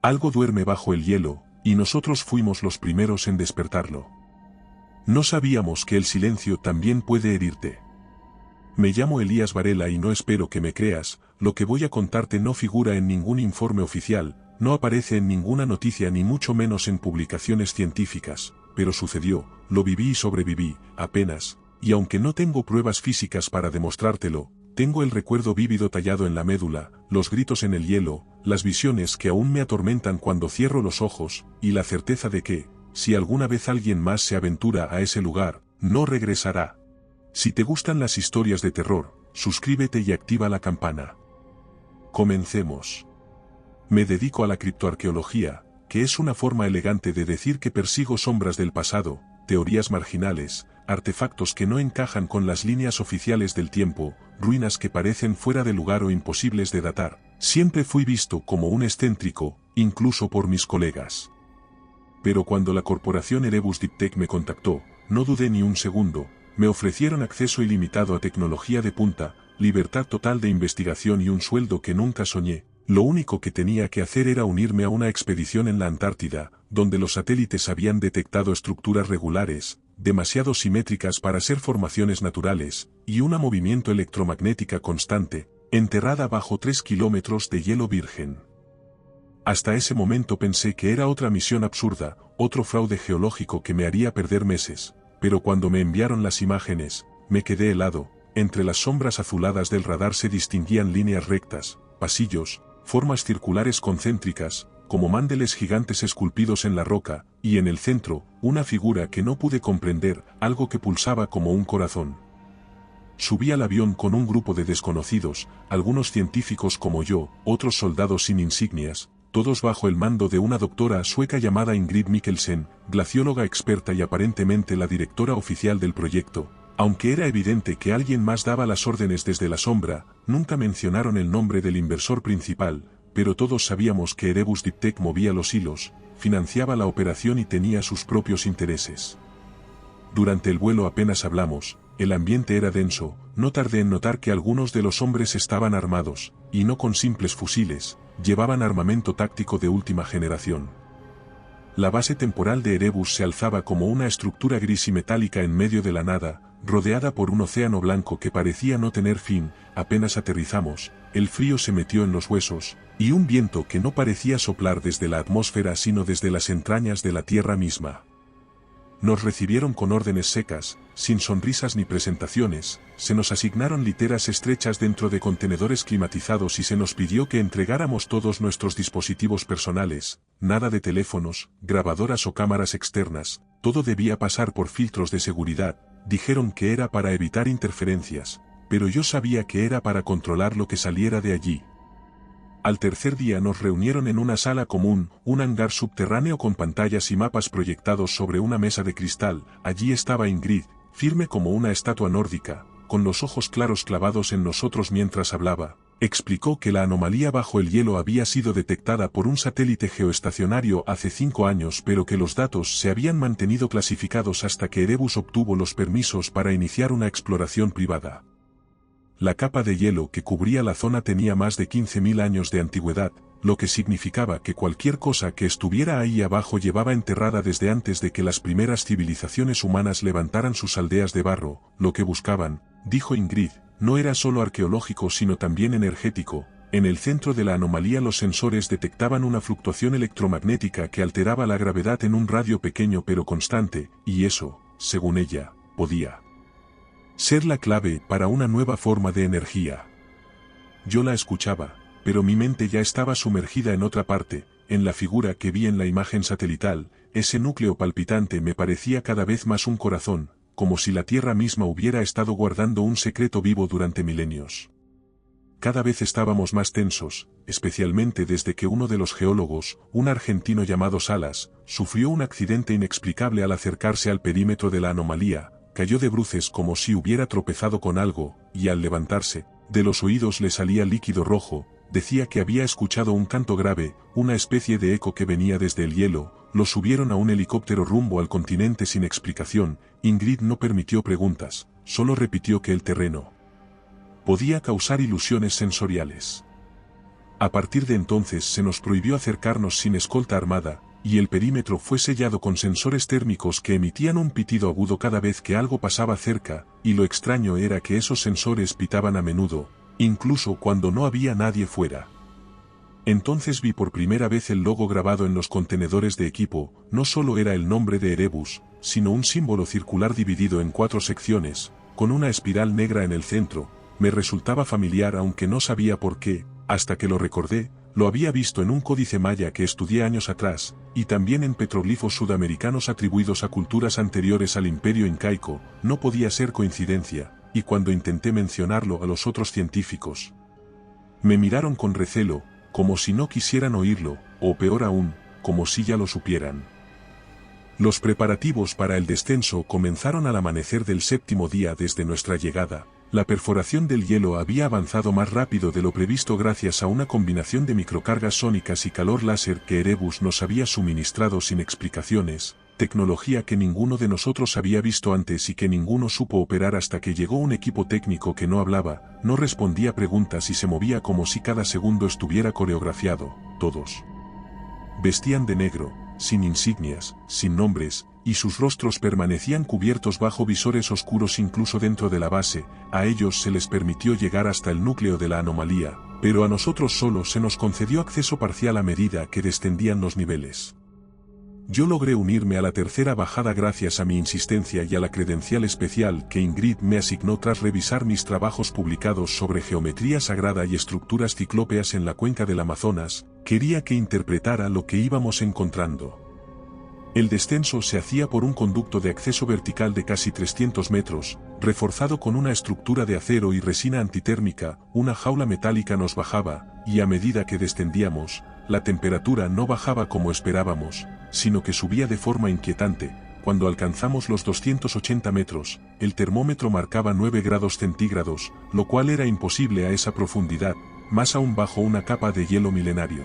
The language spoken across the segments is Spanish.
Algo duerme bajo el hielo, y nosotros fuimos los primeros en despertarlo. No sabíamos que el silencio también puede herirte. Me llamo Elías Varela y no espero que me creas, lo que voy a contarte no figura en ningún informe oficial, no aparece en ninguna noticia ni mucho menos en publicaciones científicas, pero sucedió, lo viví y sobreviví, apenas, y aunque no tengo pruebas físicas para demostrártelo, tengo el recuerdo vívido tallado en la médula, los gritos en el hielo, las visiones que aún me atormentan cuando cierro los ojos, y la certeza de que, si alguna vez alguien más se aventura a ese lugar, no regresará. Si te gustan las historias de terror, suscríbete y activa la campana. Comencemos. Me dedico a la criptoarqueología, que es una forma elegante de decir que persigo sombras del pasado, teorías marginales, artefactos que no encajan con las líneas oficiales del tiempo, ruinas que parecen fuera de lugar o imposibles de datar. Siempre fui visto como un excéntrico, incluso por mis colegas. Pero cuando la corporación Erebus Deep Tech me contactó, no dudé ni un segundo. Me ofrecieron acceso ilimitado a tecnología de punta, libertad total de investigación y un sueldo que nunca soñé. Lo único que tenía que hacer era unirme a una expedición en la Antártida, donde los satélites habían detectado estructuras regulares, demasiado simétricas para ser formaciones naturales, y una movimiento electromagnética constante, enterrada bajo 3 kilómetros de hielo virgen. Hasta ese momento pensé que era otra misión absurda, otro fraude geológico que me haría perder meses. Pero cuando me enviaron las imágenes, me quedé helado. Entre las sombras azuladas del radar se distinguían líneas rectas, pasillos, formas circulares concéntricas, como mandeles gigantes esculpidos en la roca, y en el centro, una figura que no pude comprender, algo que pulsaba como un corazón. Subí al avión con un grupo de desconocidos, algunos científicos como yo, otros soldados sin insignias, todos bajo el mando de una doctora sueca llamada Ingrid Mikkelsen, glacióloga experta y aparentemente la directora oficial del proyecto. Aunque era evidente que alguien más daba las órdenes desde la sombra, nunca mencionaron el nombre del inversor principal, pero todos sabíamos que Erebus Deep Tech movía los hilos, financiaba la operación y tenía sus propios intereses. Durante el vuelo apenas hablamos, el ambiente era denso, no tardé en notar que algunos de los hombres estaban armados, y no con simples fusiles, llevaban armamento táctico de última generación. La base temporal de Erebus se alzaba como una estructura gris y metálica en medio de la nada, rodeada por un océano blanco que parecía no tener fin. Apenas aterrizamos, el frío se metió en los huesos, y un viento que no parecía soplar desde la atmósfera sino desde las entrañas de la tierra misma. Nos recibieron con órdenes secas, sin sonrisas ni presentaciones, se nos asignaron literas estrechas dentro de contenedores climatizados y se nos pidió que entregáramos todos nuestros dispositivos personales, nada de teléfonos, grabadoras o cámaras externas, todo debía pasar por filtros de seguridad. Dijeron que era para evitar interferencias, pero yo sabía que era para controlar lo que saliera de allí. Al tercer día nos reunieron en una sala común, un hangar subterráneo con pantallas y mapas proyectados sobre una mesa de cristal. Allí estaba Ingrid, firme como una estatua nórdica, con los ojos claros clavados en nosotros mientras hablaba. Explicó que la anomalía bajo el hielo había sido detectada por un satélite geoestacionario hace 5 años, pero que los datos se habían mantenido clasificados hasta que Erebus obtuvo los permisos para iniciar una exploración privada. La capa de hielo que cubría la zona tenía más de 15.000 años de antigüedad, lo que significaba que cualquier cosa que estuviera ahí abajo llevaba enterrada desde antes de que las primeras civilizaciones humanas levantaran sus aldeas de barro. Lo que buscaban, dijo Ingrid, no era solo arqueológico sino también energético. En el centro de la anomalía los sensores detectaban una fluctuación electromagnética que alteraba la gravedad en un radio pequeño pero constante, y eso, según ella, podía ser la clave para una nueva forma de energía. Yo la escuchaba, pero mi mente ya estaba sumergida en otra parte. En la figura que vi en la imagen satelital, ese núcleo palpitante me parecía cada vez más un corazón, como si la Tierra misma hubiera estado guardando un secreto vivo durante milenios. Cada vez estábamos más tensos, especialmente desde que uno de los geólogos, un argentino llamado Salas, sufrió un accidente inexplicable al acercarse al perímetro de la anomalía. Cayó de bruces como si hubiera tropezado con algo, y al levantarse, de los oídos le salía líquido rojo. Decía que había escuchado un canto grave, una especie de eco que venía desde el hielo. Lo subieron a un helicóptero rumbo al continente sin explicación. Ingrid no permitió preguntas, solo repitió que el terreno podía causar ilusiones sensoriales. A partir de entonces se nos prohibió acercarnos sin escolta armada, y el perímetro fue sellado con sensores térmicos que emitían un pitido agudo cada vez que algo pasaba cerca, y lo extraño era que esos sensores pitaban a menudo, incluso cuando no había nadie fuera. Entonces vi por primera vez el logo grabado en los contenedores de equipo. No solo era el nombre de Erebus, sino un símbolo circular dividido en 4 secciones, con una espiral negra en el centro. Me resultaba familiar aunque no sabía por qué, hasta que lo recordé. Lo había visto en un códice maya que estudié años atrás, y también en petroglifos sudamericanos atribuidos a culturas anteriores al imperio incaico. No podía ser coincidencia, y cuando intenté mencionarlo a los otros científicos, me miraron con recelo, como si no quisieran oírlo, o peor aún, como si ya lo supieran. Los preparativos para el descenso comenzaron al amanecer del 7º día desde nuestra llegada. La perforación del hielo había avanzado más rápido de lo previsto gracias a una combinación de microcargas sónicas y calor láser que Erebus nos había suministrado sin explicaciones, tecnología que ninguno de nosotros había visto antes y que ninguno supo operar hasta que llegó un equipo técnico que no hablaba, no respondía preguntas y se movía como si cada segundo estuviera coreografiado. Todos vestían de negro, sin insignias, sin nombres, y sus rostros permanecían cubiertos bajo visores oscuros incluso dentro de la base. A ellos se les permitió llegar hasta el núcleo de la anomalía, pero a nosotros solo se nos concedió acceso parcial a medida que descendían los niveles. Yo logré unirme a la tercera bajada gracias a mi insistencia y a la credencial especial que Ingrid me asignó tras revisar mis trabajos publicados sobre geometría sagrada y estructuras ciclópeas en la cuenca del Amazonas. Quería que interpretara lo que íbamos encontrando. El descenso se hacía por un conducto de acceso vertical de casi 300 metros, reforzado con una estructura de acero y resina antitérmica. Una jaula metálica nos bajaba, y a medida que descendíamos, la temperatura no bajaba como esperábamos, sino que subía de forma inquietante. Cuando alcanzamos los 280 metros, el termómetro marcaba 9 grados centígrados, lo cual era imposible a esa profundidad, más aún bajo una capa de hielo milenario.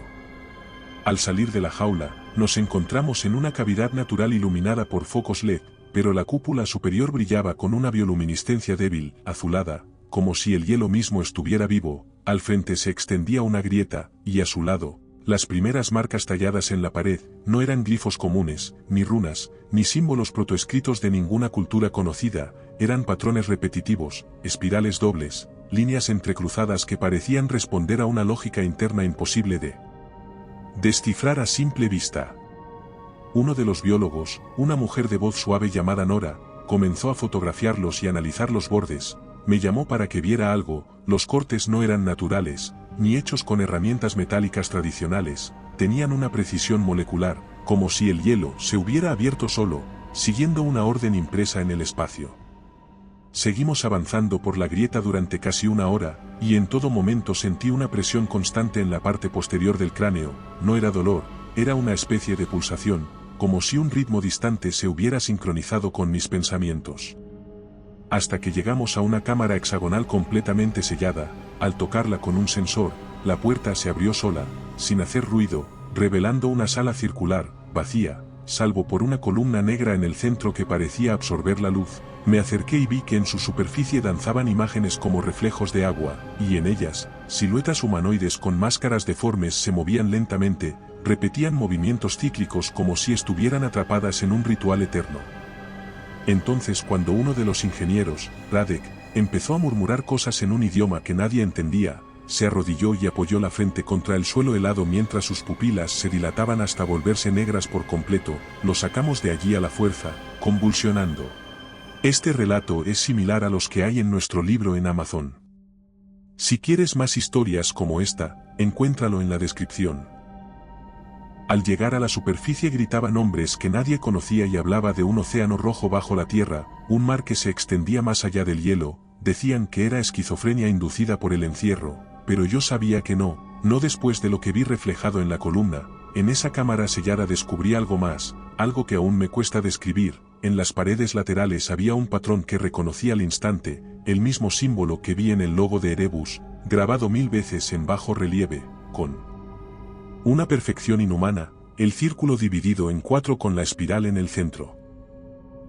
Al salir de la jaula, nos encontramos en una cavidad natural iluminada por focos LED, pero la cúpula superior brillaba con una bioluminiscencia débil, azulada, como si el hielo mismo estuviera vivo. Al frente se extendía una grieta, y a su lado, las primeras marcas talladas en la pared. No eran glifos comunes, ni runas, ni símbolos protoescritos de ninguna cultura conocida. Eran patrones repetitivos, espirales dobles, líneas entrecruzadas que parecían responder a una lógica interna imposible de descifrar a simple vista. Uno de los biólogos, una mujer de voz suave llamada Nora, comenzó a fotografiarlos y analizar los bordes. Me llamó para que viera algo. Los cortes no eran naturales, ni hechos con herramientas metálicas tradicionales. Tenían una precisión molecular, como si el hielo se hubiera abierto solo, siguiendo una orden impresa en el espacio. Seguimos avanzando por la grieta durante casi una hora, y en todo momento sentí una presión constante en la parte posterior del cráneo. No era dolor, era una especie de pulsación, como si un ritmo distante se hubiera sincronizado con mis pensamientos. Hasta que llegamos a una cámara hexagonal completamente sellada. Al tocarla con un sensor, la puerta se abrió sola, sin hacer ruido, revelando una sala circular, vacía, salvo por una columna negra en el centro que parecía absorber la luz. Me acerqué y vi que en su superficie danzaban imágenes como reflejos de agua, y en ellas, siluetas humanoides con máscaras deformes se movían lentamente, repetían movimientos cíclicos como si estuvieran atrapadas en un ritual eterno. Entonces cuando uno de los ingenieros, Radek, empezó a murmurar cosas en un idioma que nadie entendía, se arrodilló y apoyó la frente contra el suelo helado mientras sus pupilas se dilataban hasta volverse negras por completo. Lo sacamos de allí a la fuerza, convulsionando. Este relato es similar a los que hay en nuestro libro en Amazon. Si quieres más historias como esta, encuéntralo en la descripción. Al llegar a la superficie gritaban nombres que nadie conocía y hablaba de un océano rojo bajo la tierra, un mar que se extendía más allá del hielo. Decían que era esquizofrenia inducida por el encierro, pero yo sabía que no después de lo que vi reflejado en la columna. En esa cámara sellada descubrí algo más, algo que aún me cuesta describir. En las paredes laterales había un patrón que reconocí al instante, el mismo símbolo que vi en el logo de Erebus, grabado 1000 veces en bajo relieve, con una perfección inhumana, el círculo dividido en 4 con la espiral en el centro.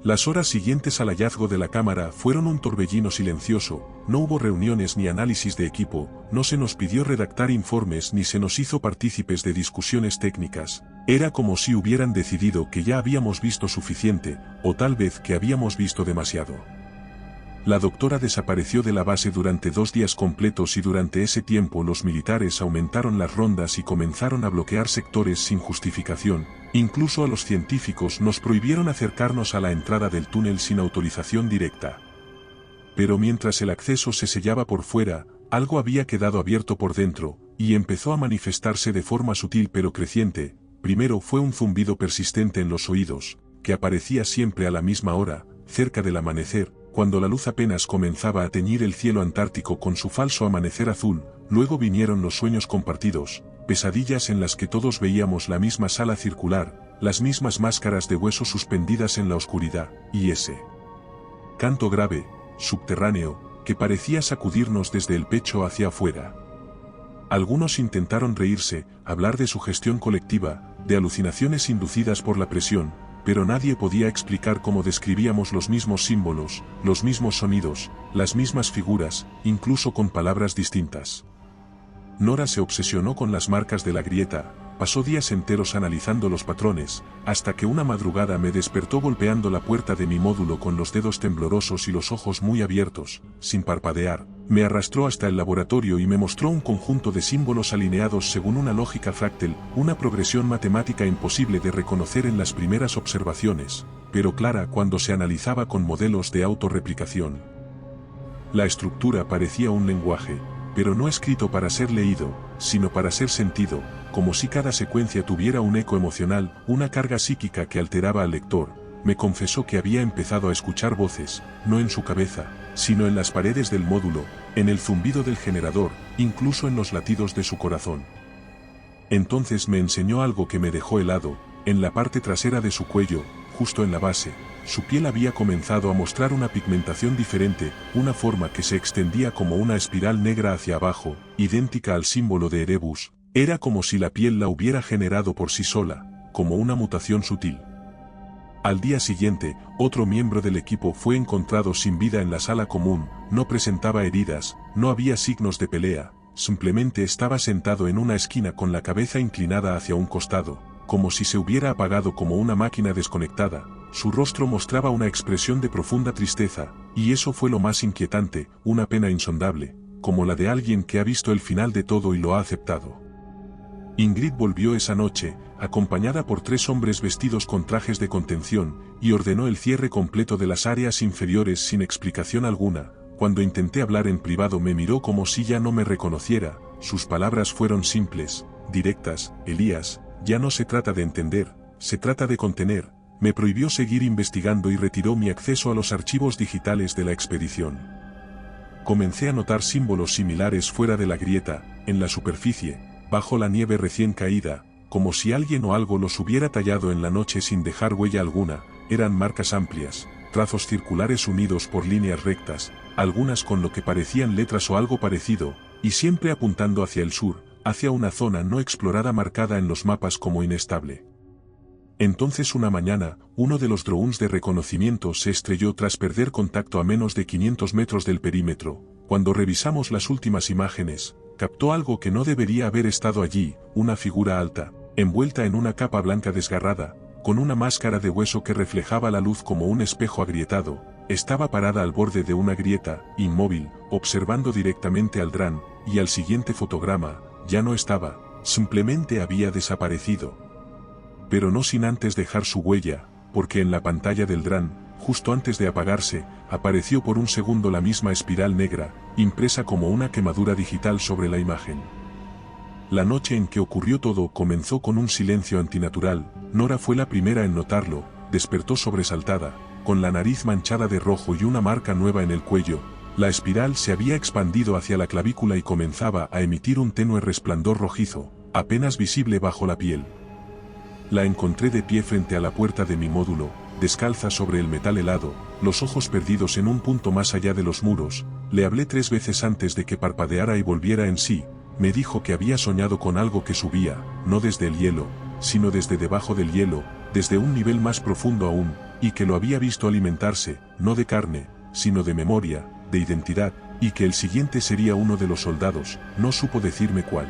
Las horas siguientes al hallazgo de la cámara fueron un torbellino silencioso, no hubo reuniones ni análisis de equipo, no se nos pidió redactar informes ni se nos hizo partícipes de discusiones técnicas, era como si hubieran decidido que ya habíamos visto suficiente, o tal vez que habíamos visto demasiado. La doctora desapareció de la base durante 2 días completos y durante ese tiempo los militares aumentaron las rondas y comenzaron a bloquear sectores sin justificación, incluso a los científicos nos prohibieron acercarnos a la entrada del túnel sin autorización directa. Pero mientras el acceso se sellaba por fuera, algo había quedado abierto por dentro, y empezó a manifestarse de forma sutil pero creciente. Primero fue un zumbido persistente en los oídos, que aparecía siempre a la misma hora, cerca del amanecer, cuando la luz apenas comenzaba a teñir el cielo antártico con su falso amanecer azul. Luego vinieron los sueños compartidos, pesadillas en las que todos veíamos la misma sala circular, las mismas máscaras de hueso suspendidas en la oscuridad, y ese canto grave, subterráneo, que parecía sacudirnos desde el pecho hacia afuera. Algunos intentaron reírse, hablar de sugestión colectiva, de alucinaciones inducidas por la presión, pero nadie podía explicar cómo describíamos los mismos símbolos, los mismos sonidos, las mismas figuras, incluso con palabras distintas. Nora se obsesionó con las marcas de la grieta, pasó días enteros analizando los patrones, hasta que una madrugada me despertó golpeando la puerta de mi módulo con los dedos temblorosos y los ojos muy abiertos, sin parpadear. Me arrastró hasta el laboratorio y me mostró un conjunto de símbolos alineados según una lógica fractal, una progresión matemática imposible de reconocer en las primeras observaciones, pero clara cuando se analizaba con modelos de autorreplicación. La estructura parecía un lenguaje, pero no escrito para ser leído, sino para ser sentido, como si cada secuencia tuviera un eco emocional, una carga psíquica que alteraba al lector. Me confesó que había empezado a escuchar voces, no en su cabeza, sino en las paredes del módulo, en el zumbido del generador, incluso en los latidos de su corazón. Entonces me enseñó algo que me dejó helado. En la parte trasera de su cuello, justo en la base, su piel había comenzado a mostrar una pigmentación diferente, una forma que se extendía como una espiral negra hacia abajo, idéntica al símbolo de Erebus. Era como si la piel la hubiera generado por sí sola, como una mutación sutil. Al día siguiente, otro miembro del equipo fue encontrado sin vida en la sala común, no presentaba heridas, no había signos de pelea, simplemente estaba sentado en una esquina con la cabeza inclinada hacia un costado, como si se hubiera apagado como una máquina desconectada. Su rostro mostraba una expresión de profunda tristeza, y eso fue lo más inquietante, una pena insondable, como la de alguien que ha visto el final de todo y lo ha aceptado. Ingrid volvió esa noche, acompañada por 3 hombres vestidos con trajes de contención, y ordenó el cierre completo de las áreas inferiores sin explicación alguna. Cuando intenté hablar en privado me miró como si ya no me reconociera. Sus palabras fueron simples, directas: Elías, ya no se trata de entender, se trata de contener. Me prohibió seguir investigando y retiró mi acceso a los archivos digitales de la expedición. Comencé a notar símbolos similares fuera de la grieta, en la superficie, bajo la nieve recién caída, como si alguien o algo los hubiera tallado en la noche sin dejar huella alguna. Eran marcas amplias, trazos circulares unidos por líneas rectas, algunas con lo que parecían letras o algo parecido, y siempre apuntando hacia el sur, hacia una zona no explorada marcada en los mapas como inestable. Entonces una mañana, uno de los drones de reconocimiento se estrelló tras perder contacto a menos de 500 metros del perímetro. Cuando revisamos las últimas imágenes, captó algo que no debería haber estado allí: una figura alta, envuelta en una capa blanca desgarrada, con una máscara de hueso que reflejaba la luz como un espejo agrietado. Estaba parada al borde de una grieta, inmóvil, observando directamente al dron, y al siguiente fotograma, ya no estaba, simplemente había desaparecido. Pero no sin antes dejar su huella, porque en la pantalla del dron, justo antes de apagarse, apareció por un segundo la misma espiral negra, impresa como una quemadura digital sobre la imagen. La noche en que ocurrió todo comenzó con un silencio antinatural. Nora fue la primera en notarlo, despertó sobresaltada, con la nariz manchada de rojo y una marca nueva en el cuello. La espiral se había expandido hacia la clavícula y comenzaba a emitir un tenue resplandor rojizo, apenas visible bajo la piel. La encontré de pie frente a la puerta de mi módulo, descalza sobre el metal helado, los ojos perdidos en un punto más allá de los muros. Le hablé 3 veces antes de que parpadeara y volviera en sí. Me dijo que había soñado con algo que subía, no desde el hielo, sino desde debajo del hielo, desde un nivel más profundo aún, y que lo había visto alimentarse, no de carne, sino de memoria, de identidad, y que el siguiente sería uno de los soldados, no supo decirme cuál.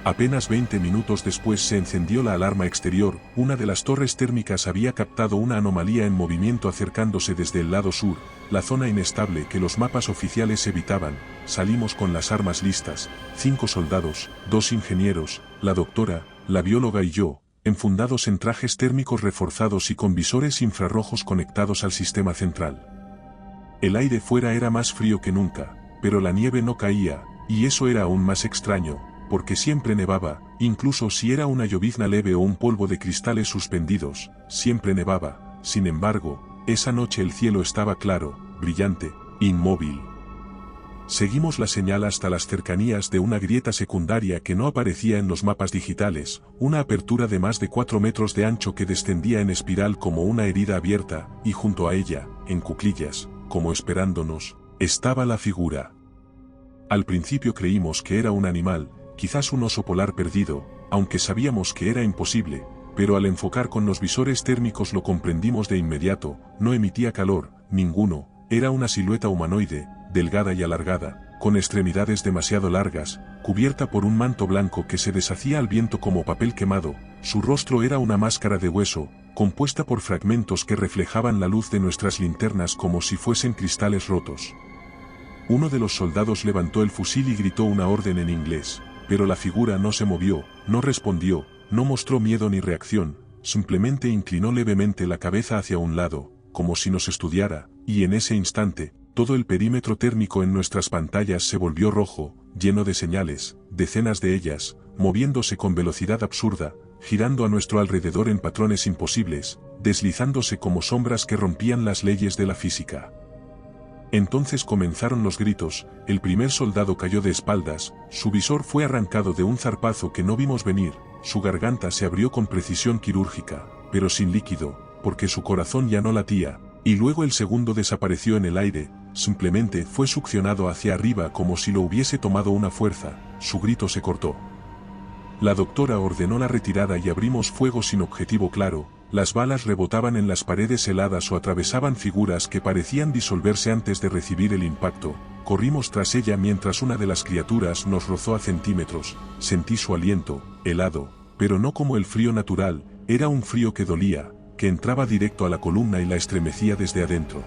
Apenas 20 minutos después se encendió la alarma exterior, una de las torres térmicas había captado una anomalía en movimiento acercándose desde el lado sur, la zona inestable que los mapas oficiales evitaban. Salimos con las armas listas, 5 soldados, 2 ingenieros, la doctora, la bióloga y yo, enfundados en trajes térmicos reforzados y con visores infrarrojos conectados al sistema central. El aire fuera era más frío que nunca, pero la nieve no caía, y eso era aún más extraño, porque siempre nevaba, incluso si era una llovizna leve o un polvo de cristales suspendidos, siempre nevaba. Sin embargo, esa noche el cielo estaba claro, brillante, inmóvil. Seguimos la señal hasta las cercanías de una grieta secundaria que no aparecía en los mapas digitales, una apertura de más de 4 metros de ancho que descendía en espiral como una herida abierta, y junto a ella, en cuclillas, como esperándonos, estaba la figura. Al principio creímos que era un animal, quizás un oso polar perdido, aunque sabíamos que era imposible, pero al enfocar con los visores térmicos lo comprendimos de inmediato. No emitía calor, ninguno, era una silueta humanoide, delgada y alargada, con extremidades demasiado largas, cubierta por un manto blanco que se deshacía al viento como papel quemado. Su rostro era una máscara de hueso, compuesta por fragmentos que reflejaban la luz de nuestras linternas como si fuesen cristales rotos. Uno de los soldados levantó el fusil y gritó una orden en inglés. Pero la figura no se movió, no respondió, no mostró miedo ni reacción, simplemente inclinó levemente la cabeza hacia un lado, como si nos estudiara, y en ese instante, todo el perímetro térmico en nuestras pantallas se volvió rojo, lleno de señales, decenas de ellas, moviéndose con velocidad absurda, girando a nuestro alrededor en patrones imposibles, deslizándose como sombras que rompían las leyes de la física. Entonces comenzaron los gritos, el primer soldado cayó de espaldas, su visor fue arrancado de un zarpazo que no vimos venir, su garganta se abrió con precisión quirúrgica, pero sin líquido, porque su corazón ya no latía, y luego el segundo desapareció en el aire, simplemente fue succionado hacia arriba como si lo hubiese tomado una fuerza, su grito se cortó. La doctora ordenó la retirada y abrimos fuego sin objetivo claro. Las balas rebotaban en las paredes heladas o atravesaban figuras que parecían disolverse antes de recibir el impacto. Corrimos tras ella mientras una de las criaturas nos rozó a centímetros. Sentí su aliento, helado, pero no como el frío natural, era un frío que dolía, que entraba directo a la columna y la estremecía desde adentro.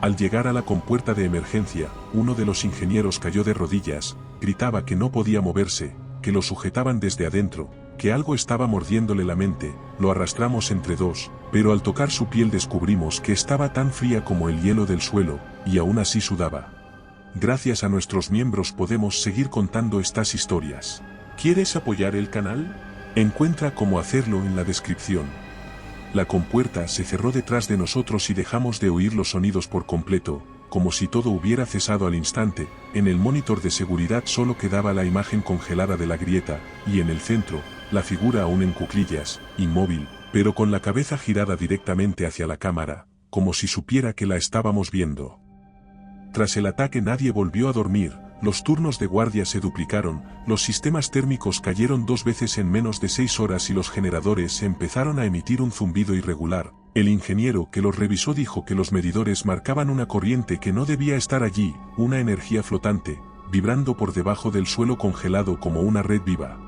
Al llegar a la compuerta de emergencia, uno de los ingenieros cayó de rodillas, gritaba que no podía moverse, que lo sujetaban desde adentro, que algo estaba mordiéndole la mente. Lo arrastramos entre dos, pero al tocar su piel descubrimos que estaba tan fría como el hielo del suelo, y aún así sudaba. Gracias a nuestros miembros podemos seguir contando estas historias. ¿Quieres apoyar el canal? Encuentra cómo hacerlo en la descripción. La compuerta se cerró detrás de nosotros y dejamos de oír los sonidos por completo, como si todo hubiera cesado al instante. En el monitor de seguridad solo quedaba la imagen congelada de la grieta, y en el centro, la figura aún en cuclillas, inmóvil, pero con la cabeza girada directamente hacia la cámara, como si supiera que la estábamos viendo. Tras el ataque nadie volvió a dormir, los turnos de guardia se duplicaron, los sistemas térmicos cayeron 2 veces en menos de 6 horas y los generadores empezaron a emitir un zumbido irregular. El ingeniero que los revisó dijo que los medidores marcaban una corriente que no debía estar allí, una energía flotante, vibrando por debajo del suelo congelado como una red viva.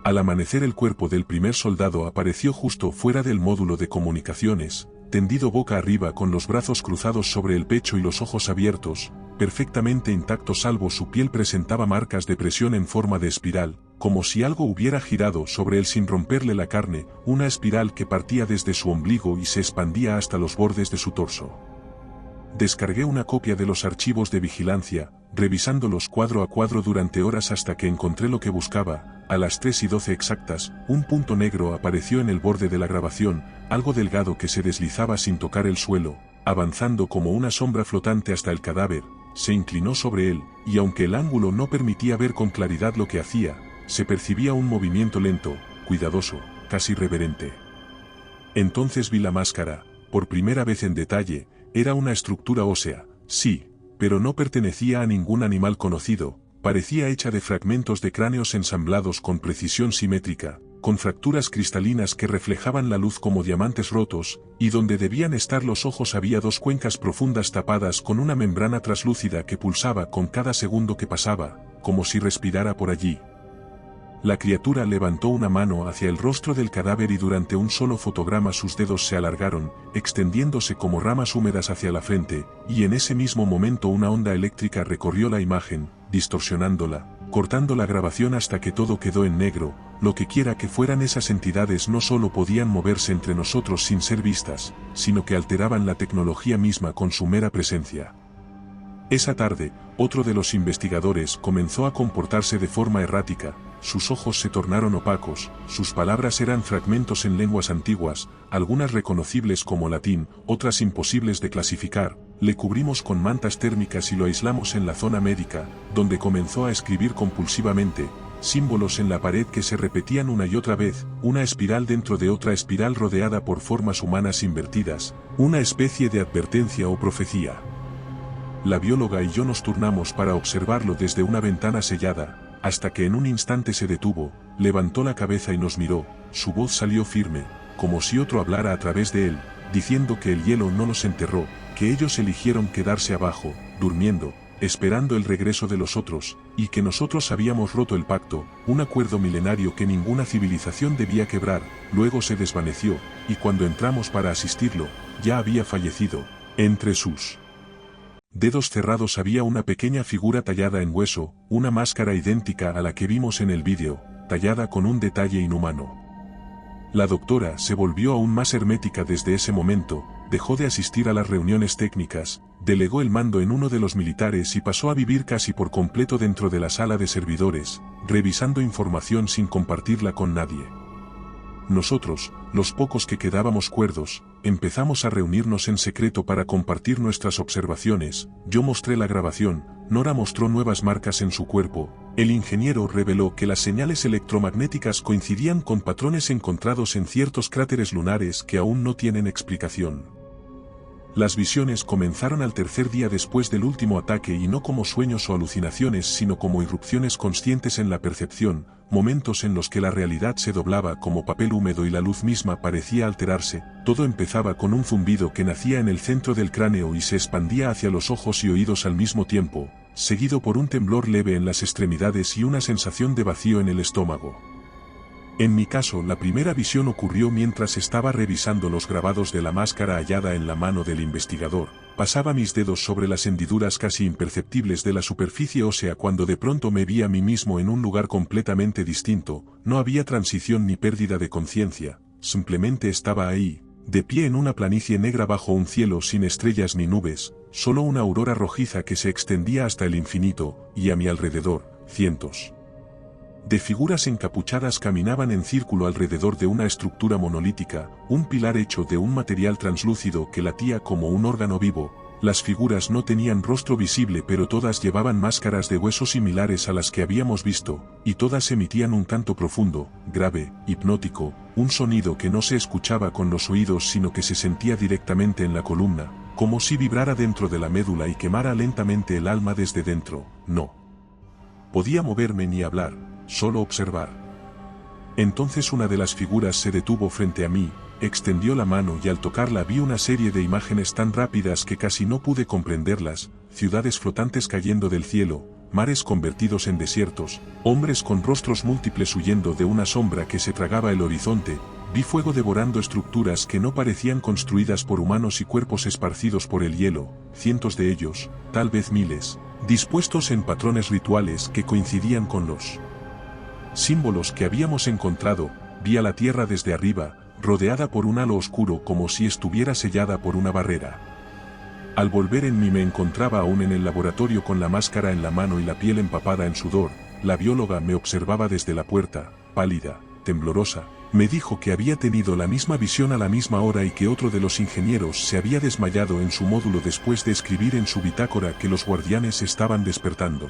Al amanecer el cuerpo del primer soldado apareció justo fuera del módulo de comunicaciones, tendido boca arriba con los brazos cruzados sobre el pecho y los ojos abiertos, perfectamente intacto salvo su piel presentaba marcas de presión en forma de espiral, como si algo hubiera girado sobre él sin romperle la carne, una espiral que partía desde su ombligo y se expandía hasta los bordes de su torso. Descargué una copia de los archivos de vigilancia, revisándolos cuadro a cuadro durante horas hasta que encontré lo que buscaba. A las 3:12 exactas, un punto negro apareció en el borde de la grabación, algo delgado que se deslizaba sin tocar el suelo, avanzando como una sombra flotante hasta el cadáver. Se inclinó sobre él, y aunque el ángulo no permitía ver con claridad lo que hacía, se percibía un movimiento lento, cuidadoso, casi reverente. Entonces vi la máscara, por primera vez en detalle. Era una estructura ósea, sí, pero no pertenecía a ningún animal conocido, parecía hecha de fragmentos de cráneos ensamblados con precisión simétrica, con fracturas cristalinas que reflejaban la luz como diamantes rotos, y donde debían estar los ojos había dos cuencas profundas tapadas con una membrana traslúcida que pulsaba con cada segundo que pasaba, como si respirara por allí. La criatura levantó una mano hacia el rostro del cadáver y durante un solo fotograma sus dedos se alargaron, extendiéndose como ramas húmedas hacia la frente, y en ese mismo momento una onda eléctrica recorrió la imagen, distorsionándola, cortando la grabación hasta que todo quedó en negro. Lo que quiera que fueran esas entidades no solo podían moverse entre nosotros sin ser vistas, sino que alteraban la tecnología misma con su mera presencia. Esa tarde, otro de los investigadores comenzó a comportarse de forma errática, sus ojos se tornaron opacos, sus palabras eran fragmentos en lenguas antiguas, algunas reconocibles como latín, otras imposibles de clasificar. Le cubrimos con mantas térmicas y lo aislamos en la zona médica, donde comenzó a escribir compulsivamente, símbolos en la pared que se repetían una y otra vez, una espiral dentro de otra espiral rodeada por formas humanas invertidas, una especie de advertencia o profecía. La bióloga y yo nos turnamos para observarlo desde una ventana sellada, hasta que en un instante se detuvo, levantó la cabeza y nos miró, su voz salió firme, como si otro hablara a través de él, diciendo que el hielo no los enterró, que ellos eligieron quedarse abajo, durmiendo, esperando el regreso de los otros, y que nosotros habíamos roto el pacto, un acuerdo milenario que ninguna civilización debía quebrar. Luego se desvaneció, y cuando entramos para asistirlo, ya había fallecido. Entre sus dedos cerrados había una pequeña figura tallada en hueso, una máscara idéntica a la que vimos en el vídeo, tallada con un detalle inhumano. La doctora se volvió aún más hermética desde ese momento, dejó de asistir a las reuniones técnicas, delegó el mando en uno de los militares y pasó a vivir casi por completo dentro de la sala de servidores, revisando información sin compartirla con nadie. Nosotros, los pocos que quedábamos cuerdos, empezamos a reunirnos en secreto para compartir nuestras observaciones. Yo mostré la grabación, Nora mostró nuevas marcas en su cuerpo, el ingeniero reveló que las señales electromagnéticas coincidían con patrones encontrados en ciertos cráteres lunares que aún no tienen explicación. Las visiones comenzaron al tercer día después del último ataque y no como sueños o alucinaciones sino como irrupciones conscientes en la percepción, momentos en los que la realidad se doblaba como papel húmedo y la luz misma parecía alterarse. Todo empezaba con un zumbido que nacía en el centro del cráneo y se expandía hacia los ojos y oídos al mismo tiempo, seguido por un temblor leve en las extremidades y una sensación de vacío en el estómago. En mi caso, la primera visión ocurrió mientras estaba revisando los grabados de la máscara hallada en la mano del investigador. Pasaba mis dedos sobre las hendiduras casi imperceptibles de la superficie ósea cuando de pronto me vi a mí mismo en un lugar completamente distinto. No había transición ni pérdida de conciencia, simplemente estaba ahí, de pie en una planicie negra bajo un cielo sin estrellas ni nubes, solo una aurora rojiza que se extendía hasta el infinito, y a mi alrededor, cientos de figuras encapuchadas caminaban en círculo alrededor de una estructura monolítica, un pilar hecho de un material translúcido que latía como un órgano vivo. Las figuras no tenían rostro visible pero todas llevaban máscaras de hueso similares a las que habíamos visto, y todas emitían un canto profundo, grave, hipnótico, un sonido que no se escuchaba con los oídos sino que se sentía directamente en la columna, como si vibrara dentro de la médula y quemara lentamente el alma desde dentro. No podía moverme ni hablar, solo observar. Entonces una de las figuras se detuvo frente a mí, extendió la mano y al tocarla vi una serie de imágenes tan rápidas que casi no pude comprenderlas, ciudades flotantes cayendo del cielo, mares convertidos en desiertos, hombres con rostros múltiples huyendo de una sombra que se tragaba el horizonte, vi fuego devorando estructuras que no parecían construidas por humanos y cuerpos esparcidos por el hielo, cientos de ellos, tal vez miles, dispuestos en patrones rituales que coincidían con los símbolos que habíamos encontrado. Vi a la tierra desde arriba, rodeada por un halo oscuro como si estuviera sellada por una barrera. Al volver en mí me encontraba aún en el laboratorio con la máscara en la mano y la piel empapada en sudor. La bióloga me observaba desde la puerta, pálida, temblorosa. Me dijo que había tenido la misma visión a la misma hora y que otro de los ingenieros se había desmayado en su módulo después de escribir en su bitácora que los guardianes estaban despertando.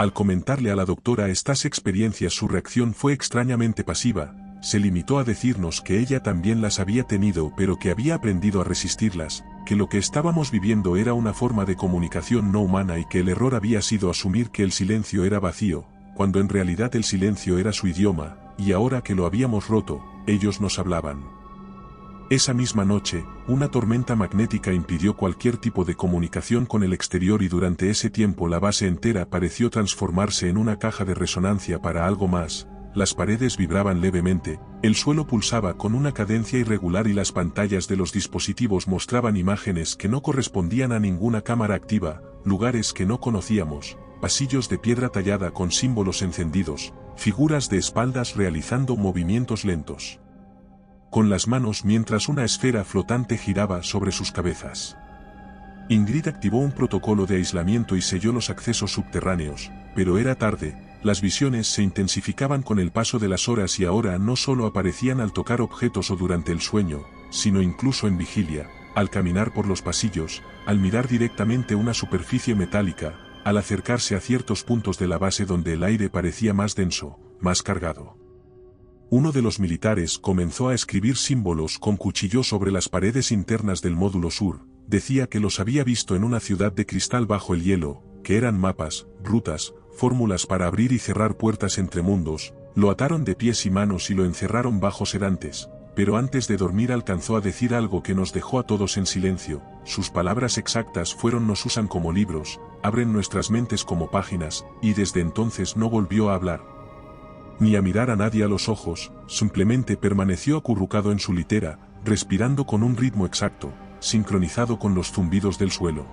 Al comentarle a la doctora estas experiencias su reacción fue extrañamente pasiva, se limitó a decirnos que ella también las había tenido pero que había aprendido a resistirlas, que lo que estábamos viviendo era una forma de comunicación no humana y que el error había sido asumir que el silencio era vacío, cuando en realidad el silencio era su idioma, y ahora que lo habíamos roto, ellos nos hablaban. Esa misma noche, una tormenta magnética impidió cualquier tipo de comunicación con el exterior y durante ese tiempo la base entera pareció transformarse en una caja de resonancia para algo más. Las paredes vibraban levemente, el suelo pulsaba con una cadencia irregular y las pantallas de los dispositivos mostraban imágenes que no correspondían a ninguna cámara activa, lugares que no conocíamos, pasillos de piedra tallada con símbolos encendidos, figuras de espaldas realizando movimientos lentos con las manos mientras una esfera flotante giraba sobre sus cabezas. Ingrid activó un protocolo de aislamiento y selló los accesos subterráneos, pero era tarde, las visiones se intensificaban con el paso de las horas y ahora no solo aparecían al tocar objetos o durante el sueño, sino incluso en vigilia, al caminar por los pasillos, al mirar directamente una superficie metálica, al acercarse a ciertos puntos de la base donde el aire parecía más denso, más cargado. Uno de los militares comenzó a escribir símbolos con cuchillo sobre las paredes internas del módulo sur, decía que los había visto en una ciudad de cristal bajo el hielo, que eran mapas, rutas, fórmulas para abrir y cerrar puertas entre mundos, lo ataron de pies y manos y lo encerraron bajo sedantes, pero antes de dormir alcanzó a decir algo que nos dejó a todos en silencio, sus palabras exactas fueron: nos usan como libros, abren nuestras mentes como páginas, y desde entonces no volvió a hablar ni a mirar a nadie a los ojos, simplemente permaneció acurrucado en su litera, respirando con un ritmo exacto, sincronizado con los zumbidos del suelo.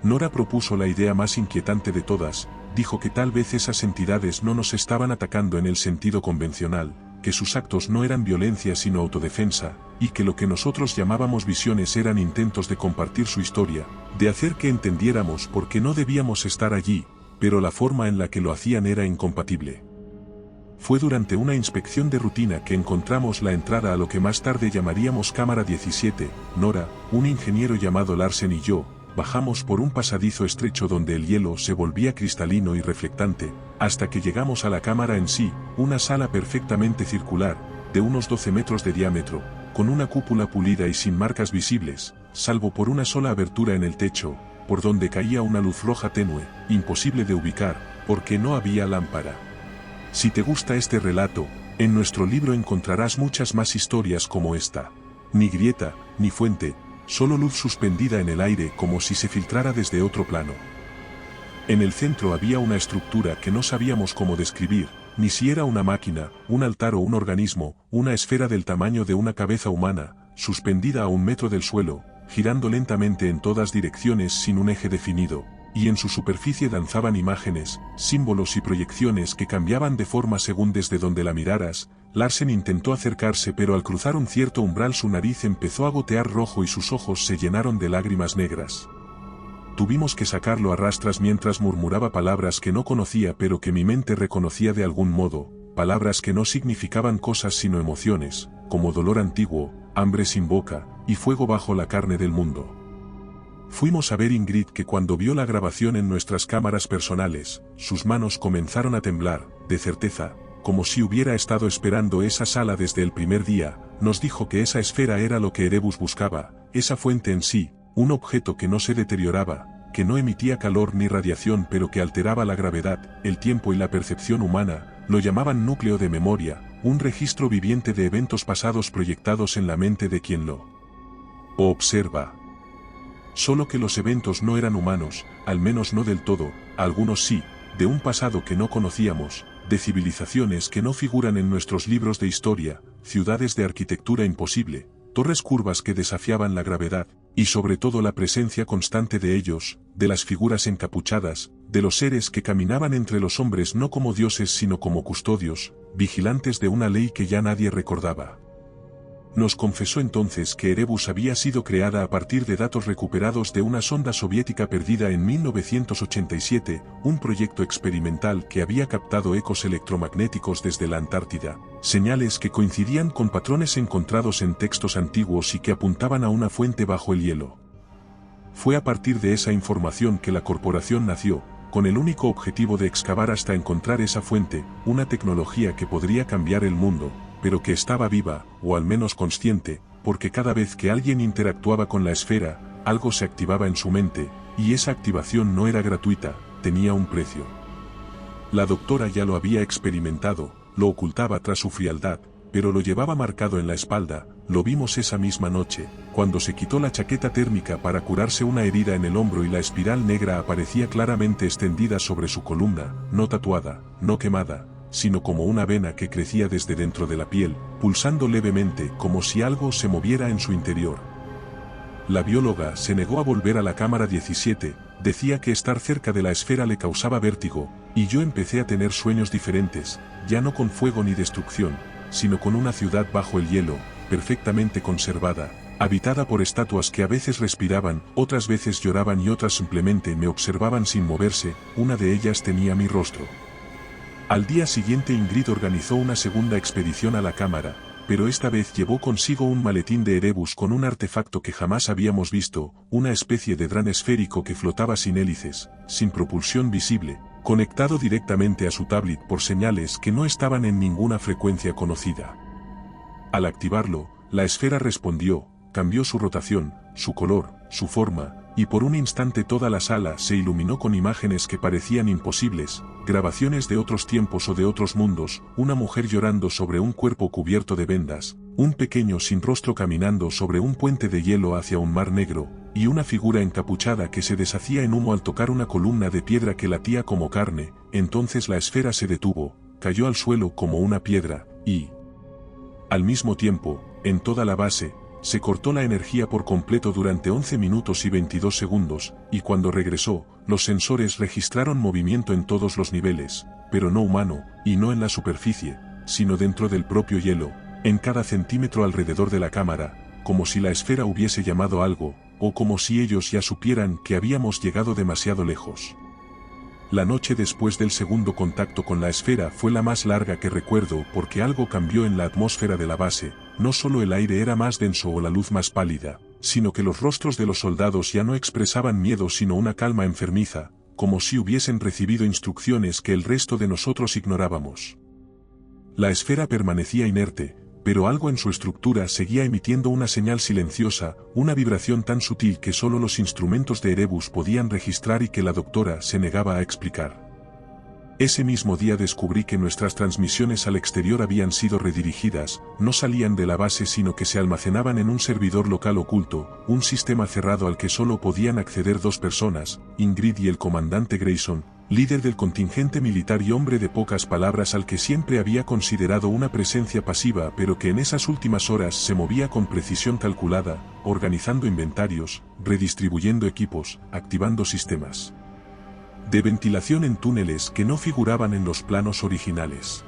Nora propuso la idea más inquietante de todas, dijo que tal vez esas entidades no nos estaban atacando en el sentido convencional, que sus actos no eran violencia sino autodefensa, y que lo que nosotros llamábamos visiones eran intentos de compartir su historia, de hacer que entendiéramos por qué no debíamos estar allí, pero la forma en la que lo hacían era incompatible. Fue durante una inspección de rutina que encontramos la entrada a lo que más tarde llamaríamos Cámara 17, Nora, un ingeniero llamado Larsen y yo, bajamos por un pasadizo estrecho donde el hielo se volvía cristalino y reflectante, hasta que llegamos a la cámara en sí, una sala perfectamente circular, de unos 12 metros de diámetro, con una cúpula pulida y sin marcas visibles, salvo por una sola abertura en el techo, por donde caía una luz roja tenue, imposible de ubicar, porque no había lámpara. Si te gusta este relato, en nuestro libro encontrarás muchas más historias como esta. Ni grieta, ni fuente, solo luz suspendida en el aire como si se filtrara desde otro plano. En el centro había una estructura que no sabíamos cómo describir, ni si era una máquina, un altar o un organismo, una esfera del tamaño de una cabeza humana, suspendida a 1 metro del suelo, girando lentamente en todas direcciones sin un eje definido. Y en su superficie danzaban imágenes, símbolos y proyecciones que cambiaban de forma según desde donde la miraras. Larsen intentó acercarse pero al cruzar un cierto umbral su nariz empezó a gotear rojo y sus ojos se llenaron de lágrimas negras. Tuvimos que sacarlo a rastras mientras murmuraba palabras que no conocía pero que mi mente reconocía de algún modo, palabras que no significaban cosas sino emociones, como dolor antiguo, hambre sin boca, y fuego bajo la carne del mundo. Fuimos a ver Ingrid que cuando vio la grabación en nuestras cámaras personales, sus manos comenzaron a temblar, de certeza, como si hubiera estado esperando esa sala desde el primer día, nos dijo que esa esfera era lo que Erebus buscaba, esa fuente en sí, un objeto que no se deterioraba, que no emitía calor ni radiación pero que alteraba la gravedad, el tiempo y la percepción humana, lo llamaban núcleo de memoria, un registro viviente de eventos pasados proyectados en la mente de quien lo observa. Solo que los eventos no eran humanos, al menos no del todo, algunos sí, de un pasado que no conocíamos, de civilizaciones que no figuran en nuestros libros de historia, ciudades de arquitectura imposible, torres curvas que desafiaban la gravedad, y sobre todo la presencia constante de ellos, de las figuras encapuchadas, de los seres que caminaban entre los hombres no como dioses sino como custodios, vigilantes de una ley que ya nadie recordaba. Nos confesó entonces que Erebus había sido creada a partir de datos recuperados de una sonda soviética perdida en 1987, un proyecto experimental que había captado ecos electromagnéticos desde la Antártida, señales que coincidían con patrones encontrados en textos antiguos y que apuntaban a una fuente bajo el hielo. Fue a partir de esa información que la corporación nació, con el único objetivo de excavar hasta encontrar esa fuente, una tecnología que podría cambiar el mundo, pero que estaba viva, o al menos consciente, porque cada vez que alguien interactuaba con la esfera, algo se activaba en su mente, y esa activación no era gratuita, tenía un precio. La doctora ya lo había experimentado, lo ocultaba tras su frialdad, pero lo llevaba marcado en la espalda. Lo vimos esa misma noche, cuando se quitó la chaqueta térmica para curarse una herida en el hombro y la espiral negra aparecía claramente extendida sobre su columna, no tatuada, no quemada, sino como una vena que crecía desde dentro de la piel, pulsando levemente como si algo se moviera en su interior. La bióloga se negó a volver a la cámara 17, decía que estar cerca de la esfera le causaba vértigo, y yo empecé a tener sueños diferentes, ya no con fuego ni destrucción, sino con una ciudad bajo el hielo, perfectamente conservada, habitada por estatuas que a veces respiraban, otras veces lloraban y otras simplemente me observaban sin moverse. Una de ellas tenía mi rostro. Al día siguiente Ingrid organizó una segunda expedición a la cámara, pero esta vez llevó consigo un maletín de Erebus con un artefacto que jamás habíamos visto, una especie de dron esférico que flotaba sin hélices, sin propulsión visible, conectado directamente a su tablet por señales que no estaban en ninguna frecuencia conocida. Al activarlo, la esfera respondió, cambió su rotación, su color, su forma, y por un instante toda la sala se iluminó con imágenes que parecían imposibles, grabaciones de otros tiempos o de otros mundos, una mujer llorando sobre un cuerpo cubierto de vendas, un pequeño sin rostro caminando sobre un puente de hielo hacia un mar negro, y una figura encapuchada que se deshacía en humo al tocar una columna de piedra que latía como carne. Entonces la esfera se detuvo, cayó al suelo como una piedra, y al mismo tiempo, en toda la base, se cortó la energía por completo durante 11 minutos y 22 segundos, y cuando regresó, los sensores registraron movimiento en todos los niveles, pero no humano, y no en la superficie, sino dentro del propio hielo, en cada centímetro alrededor de la cámara, como si la esfera hubiese llamado algo, o como si ellos ya supieran que habíamos llegado demasiado lejos. La noche después del segundo contacto con la esfera fue la más larga que recuerdo porque algo cambió en la atmósfera de la base. No solo el aire era más denso o la luz más pálida, sino que los rostros de los soldados ya no expresaban miedo sino una calma enfermiza, como si hubiesen recibido instrucciones que el resto de nosotros ignorábamos. La esfera permanecía inerte, pero algo en su estructura seguía emitiendo una señal silenciosa, una vibración tan sutil que solo los instrumentos de Erebus podían registrar y que la doctora se negaba a explicar. Ese mismo día descubrí que nuestras transmisiones al exterior habían sido redirigidas, no salían de la base sino que se almacenaban en un servidor local oculto, un sistema cerrado al que solo podían acceder dos personas, Ingrid y el comandante Grayson, líder del contingente militar y hombre de pocas palabras al que siempre había considerado una presencia pasiva pero que en esas últimas horas se movía con precisión calculada, organizando inventarios, redistribuyendo equipos, activando sistemas de ventilación en túneles que no figuraban en los planos originales.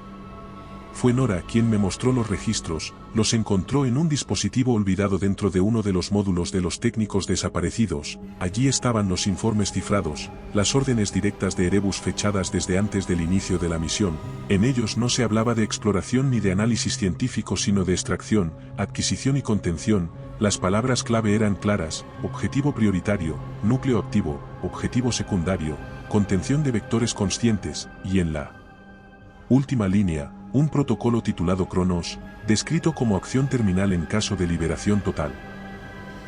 Fue Nora quien me mostró los registros, los encontró en un dispositivo olvidado dentro de uno de los módulos de los técnicos desaparecidos. Allí estaban los informes cifrados, las órdenes directas de Erebus fechadas desde antes del inicio de la misión. En ellos no se hablaba de exploración ni de análisis científico sino de extracción, adquisición y contención. Las palabras clave eran claras: objetivo prioritario, núcleo activo, objetivo secundario, contención de vectores conscientes, y en la última línea, un protocolo titulado Cronos, descrito como acción terminal en caso de liberación total.